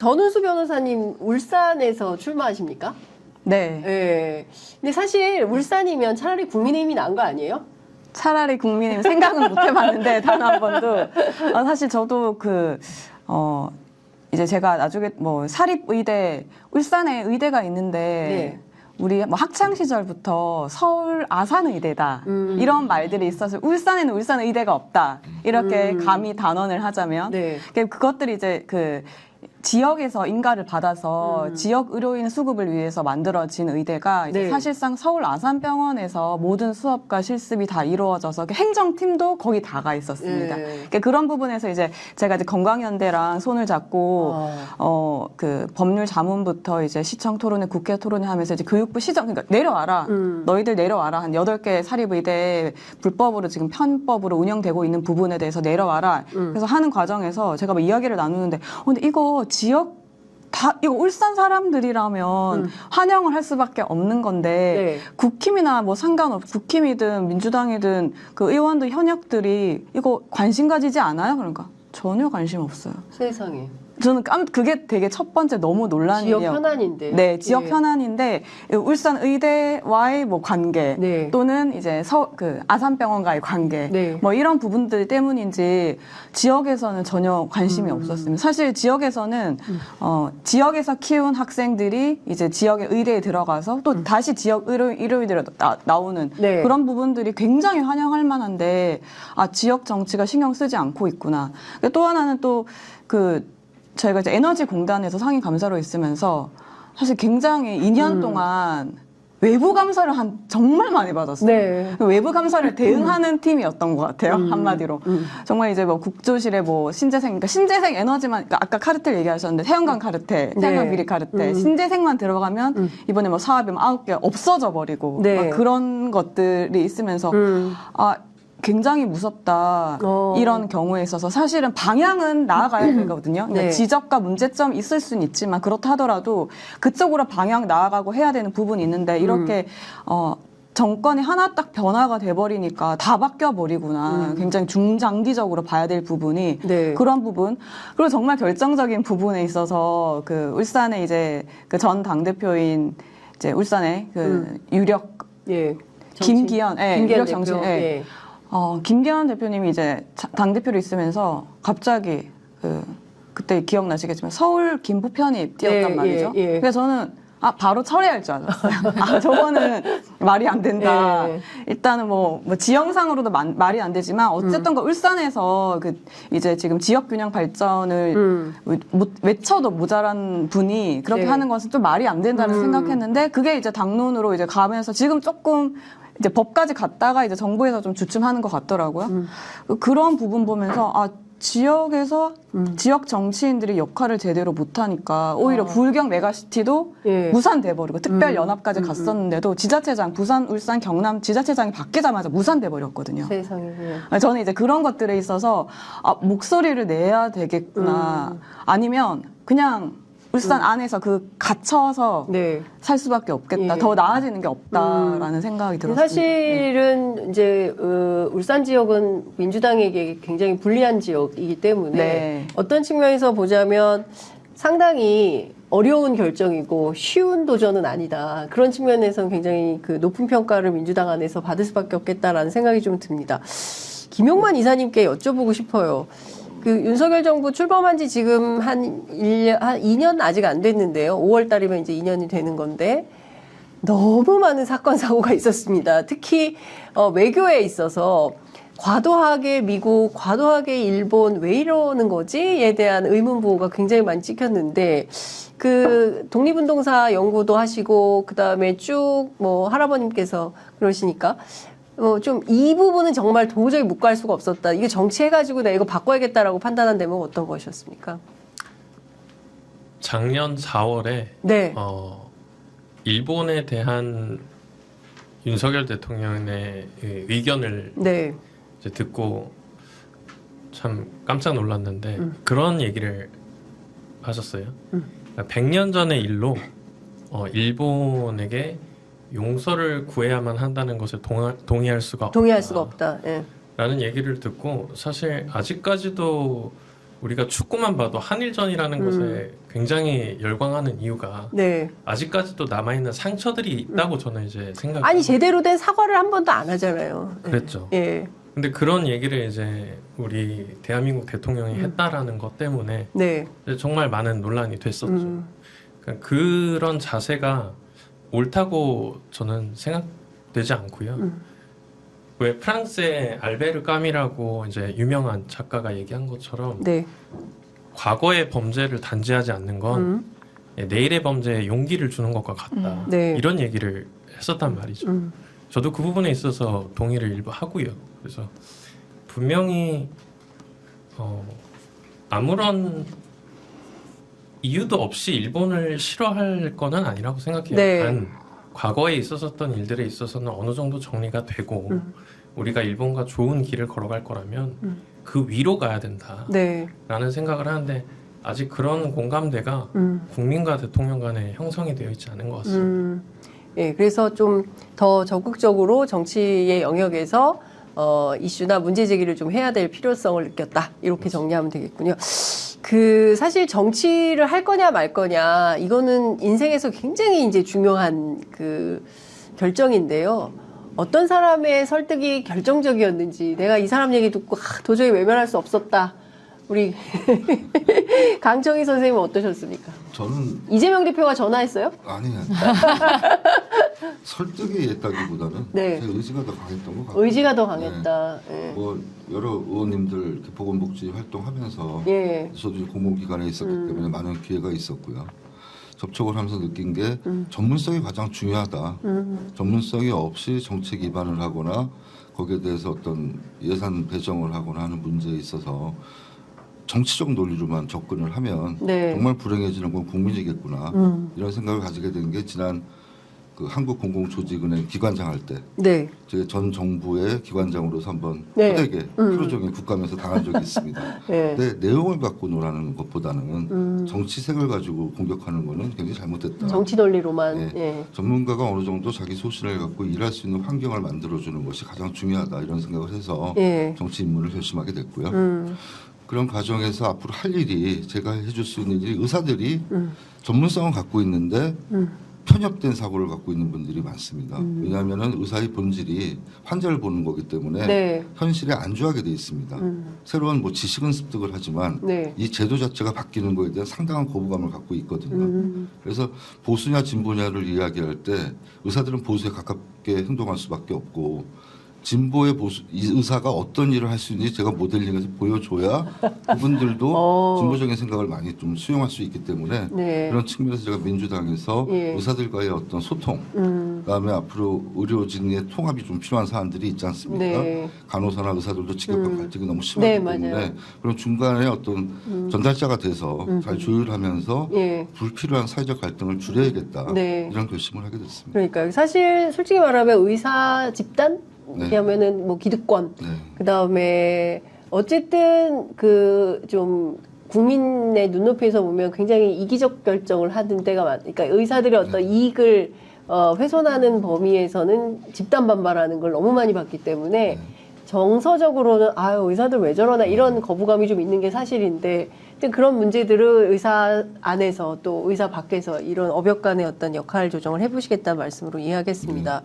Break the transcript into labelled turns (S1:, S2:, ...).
S1: 전은수 변호사님 울산에서 출마하십니까?
S2: 네.
S1: 네. 근데 사실 울산이면 차라리 국민의힘이 나은 거 아니에요?
S2: 차라리 국민의힘 생각은 못 해봤는데 단 한 번도. 사실 저도 이제 제가 나중에 뭐 사립의대, 울산에 의대가 있는데 우리 뭐 학창 시절부터 서울 아산의대다 이런 말들이 있어서 울산에는 울산의대가 없다 이렇게 감히 단언을 하자면 그것들이 이제 지역에서 인가를 받아서 지역 의료인 수급을 위해서 만들어진 의대가 이제 사실상 서울 아산병원에서 모든 수업과 실습이 다 이루어져서 행정팀도 거기 다 가 있었습니다. 그런 부분에서 이제 제가 이제 건강연대랑 손을 잡고 법률 자문부터 이제 시청 토론회, 국회 토론회 하면서 이제 교육부 시정, 그러니까 내려와라. 너희들 내려와라. 한 8개 사립의대 불법으로 지금 편법으로 운영되고 있는 부분에 대해서 내려와라. 그래서 하는 과정에서 제가 뭐 이야기를 나누는데 근데 이거 지역 이거 울산 사람들이라면 환영을 할 수밖에 없는 건데 국힘이나 뭐 국힘이든 민주당이든 그 의원들 현역들이 이거 관심 가지지 않아요? 그러니까 전혀 관심 없어요.
S1: 세상에.
S2: 저는 그게 되게 첫 번째 너무 논란이에요.
S1: 지역 현안인데.
S2: 네, 지역 현안인데 울산 의대와의 뭐 관계 또는 이제 아산병원과의 관계 뭐 이런 부분들 때문인지 지역에서는 전혀 관심이 없었습니다. 사실 지역에서는 지역에서 키운 학생들이 이제 지역의 의대에 들어가서 또 다시 지역 의료인들이 나오는 그런 부분들이 굉장히 환영할 만한데 지역 정치가 신경 쓰지 않고 있구나. 또 하나는 저희가 이제 에너지공단에서 상임 감사로 있으면서 사실 굉장히 2년 동안 외부 감사를 정말 많이 받았어요. 외부 감사를 대응하는 팀이었던 것 같아요. 한마디로. 정말 이제 뭐 국조실에 뭐 그러니까 신재생 에너지만, 그러니까 아까 카르텔 얘기하셨는데 태양광 카르텔, 태양광 비리 카르텔, 신재생만 들어가면 이번에 뭐 사업이 9개 없어져 버리고 막 그런 것들이 있으면서 굉장히 무섭다. 이런 경우에 있어서 사실은 방향은 나아가야 되거든요. 그러니까 지적과 문제점이 있을 수는 있지만 그렇다 하더라도 그쪽으로 방향 나아가고 해야 되는 부분이 있는데 이렇게 정권이 하나 딱 변화가 돼버리니까 다 바뀌어버리구나. 굉장히 중장기적으로 봐야 될 부분이 그런 부분. 그리고 정말 결정적인 부분에 있어서 울산에 이제 전 당대표인 이제 울산의 유력 김기현 유력 정치인 김기현 대표님이 이제 당대표로 있으면서 갑자기 그때 기억나시겠지만 서울 김포 편입 뛰었단 말이죠. 그래서 저는 바로 철회할 줄 알았어요. 저거는 말이 안 된다. 일단은 뭐 지형상으로도 말이 안 되지만 어쨌든 울산에서 이제 지금 지역 균형 발전을 외쳐도 모자란 분이 그렇게 하는 것은 좀 말이 안 된다는 생각했는데 그게 이제 당론으로 이제 가면서 지금 조금 이제 법까지 갔다가 이제 정부에서 좀 주춤하는 것 같더라고요. 그런 부분 보면서 지역에서 지역 정치인들이 역할을 제대로 못하니까 오히려 불경 메가시티도 무산돼버리고 특별연합까지 갔었는데도 지자체장 부산, 울산, 경남 지자체장이 바뀌자마자 무산돼버렸거든요.
S1: 세상에.
S2: 저는 이제 그런 것들에 있어서 목소리를 내야 되겠구나. 아니면 그냥 울산 안에서 갇혀서 살 수밖에 없겠다. 더 나아지는 게 없다라는 생각이 들었습니다.
S1: 사실은 이제 울산 지역은 민주당에게 굉장히 불리한 지역이기 때문에 어떤 측면에서 보자면 상당히 어려운 결정이고 쉬운 도전은 아니다. 그런 측면에서는 굉장히 높은 평가를 민주당 안에서 받을 수밖에 없겠다라는 생각이 좀 듭니다. 김용만 이사님께 여쭤보고 싶어요. 윤석열 정부 출범한 지 지금 한 2년 아직 안 됐는데요. 5월 달이면 이제 2년이 되는 건데 너무 많은 사건 사고가 있었습니다. 특히 외교에 있어서 과도하게 미국, 과도하게 일본 왜 이러는 거지에 대한 의문 부호가 굉장히 많이 찍혔는데 독립운동사 연구도 하시고 그다음에 쭉 뭐 할아버님께서 그러시니까 좀 이 부분은 정말 도저히 묵과할 수가 없었다. 이게 정치해가지고 내가 이거 바꿔야겠다라고 판단한 대목은 어떤 것이었습니까?
S3: 작년 4월에 일본에 대한 윤석열 대통령의 의견을 이제 듣고 참 깜짝 놀랐는데 그런 얘기를 하셨어요. 100년 전의 일로 일본에게 용서를 구해야만 한다는 것을 동의할 수가 없다.
S1: 동의할 수가 없다.
S3: 라는 얘기를 듣고 사실 아직까지도 우리가 축구만 봐도 한일전이라는 것에 굉장히 열광하는 이유가
S1: 네.
S3: 아직까지도 남아있는 상처들이 있다고 저는 이제 생각해요.
S1: 아니 제대로 된 사과를 한 번도 안 하잖아요.
S3: 그랬죠.
S1: 예.
S3: 근데 그런 얘기를 이제 우리 대한민국 대통령이 했다라는 것 때문에
S1: 네.
S3: 이제 정말 많은 논란이 됐었죠. 그러니까 그런 자세가 옳다고 저는 생각되지 않고요. 왜 프랑스의 알베르 까미라고 이제 유명한 작가가 얘기한 것처럼
S1: 네.
S3: 과거의 범죄를 단죄하지 않는 건 내일의 범죄에 용기를 주는 것과 같다.
S1: 네.
S3: 이런 얘기를 했었단 말이죠. 저도 그 부분에 있어서 동의를 일부 하고요. 그래서 분명히 아무런 이유도 없이 일본을 싫어할 거는 아니라고 생각해요.
S1: 네.
S3: 단 과거에 있었던 일들에 있어서는 어느 정도 정리가 되고 우리가 일본과 좋은 길을 걸어갈 거라면 그 위로 가야 된다라는
S1: 네.
S3: 생각을 하는데 아직 그런 공감대가 국민과 대통령 간에 형성이 되어 있지 않은 것 같습니다.
S1: 예, 그래서 좀 더 적극적으로 정치의 영역에서 이슈나 문제 제기를 좀 해야 될 필요성을 느꼈다. 이렇게 정리하면 되겠군요. 그 사실 정치를 할 거냐 말 거냐 이거는 인생에서 굉장히 이제 중요한 그 결정인데요. 어떤 사람의 설득이 결정적이었는지 내가 이 사람 얘기 듣고 도저히 외면할 수 없었다. 우리 강청희 선생님은 어떠셨습니까?
S4: 저는
S1: 이재명 대표가 전화했어요?
S4: 아니요. 설득이 했다기보다는
S1: 네.
S4: 제 의지가 더 강했던 것 같아요.
S1: 의지가 더 강했다. 예.
S4: 뭐 여러 의원님들 이렇게 보건복지 활동하면서
S1: 예.
S4: 저도 공공기관에 있었기 때문에 많은 기회가 있었고요. 접촉을 하면서 느낀 게 전문성이 가장 중요하다. 전문성이 없이 정책 위반을 하거나 거기에 대해서 어떤 예산 배정을 하거나 하는 문제에 있어서 정치적 논리로만 접근을 하면
S1: 네.
S4: 정말 불행해지는 건 국민이겠구나 이런 생각을 가지게 된 게 지난 그 한국공공조직은행 기관장 할 때
S1: 네.
S4: 제가 전 정부의 기관장으로서 한번
S1: 네.
S4: 호되게 프로적인 국감에서 당한 적이 있습니다.
S1: 네.
S4: 근데 내용을 갖고 놀아는 것보다는 정치색을 가지고 공격하는 거는 굉장히 잘못됐다.
S1: 정치 논리로만.
S4: 네.
S1: 예.
S4: 전문가가 어느 정도 자기 소신을 갖고 일할 수 있는 환경을 만들어주는 것이 가장 중요하다 이런 생각을 해서
S1: 예.
S4: 정치 입문을 결심하게 됐고요. 그런 과정에서 앞으로 할 일이 제가 해줄 수 있는 일이 의사들이 전문성을 갖고 있는데 편협된 사고를 갖고 있는 분들이 많습니다. 왜냐하면 의사의 본질이 환자를 보는 거기 때문에
S1: 네.
S4: 현실에 안주하게 돼 있습니다. 새로운 뭐 지식은 습득을 하지만
S1: 네.
S4: 이 제도 자체가 바뀌는 거에 대한 상당한 거부감을 갖고 있거든요. 그래서 보수냐 진보냐를 이야기할 때 의사들은 보수에 가깝게 행동할 수밖에 없고 진보의 보수 이 의사가 어떤 일을 할 수 있는지 제가 모델링해서 보여줘야 그분들도 진보적인 생각을 많이 좀 수용할 수 있기 때문에
S1: 네.
S4: 그런 측면에서 제가 민주당에서
S1: 예.
S4: 의사들과의 어떤 소통 그다음에 앞으로 의료진의 통합이 좀 필요한 사안들이 있지 않습니까?
S1: 네.
S4: 간호사나 의사들도 직격과 갈등이 너무 심하기
S1: 네,
S4: 때문에
S1: 맞아요.
S4: 그런 중간에 어떤 전달자가 돼서 잘 조율하면서
S1: 예.
S4: 불필요한 사회적 갈등을 줄여야겠다
S1: 네.
S4: 이런 결심을 하게 됐습니다.
S1: 그러니까 사실 솔직히 말하면 의사 집단
S4: 네.
S1: 그러면은 뭐 기득권
S4: 네.
S1: 그다음에 어쨌든 그 좀 국민의 눈높이에서 보면 굉장히 이기적 결정을 하는 때가 그러니까 의사들의 어떤 이익을 훼손하는 범위에서는 집단 반발하는 걸 너무 많이 봤기 때문에 정서적으로는 아유 의사들 왜 저러나 이런 거부감이 좀 있는 게 사실인데 근데 그런 문제들을 의사 안에서 또 의사 밖에서 이런 업역 간의 어떤 역할 조정을 해보시겠다는 말씀으로 이해하겠습니다.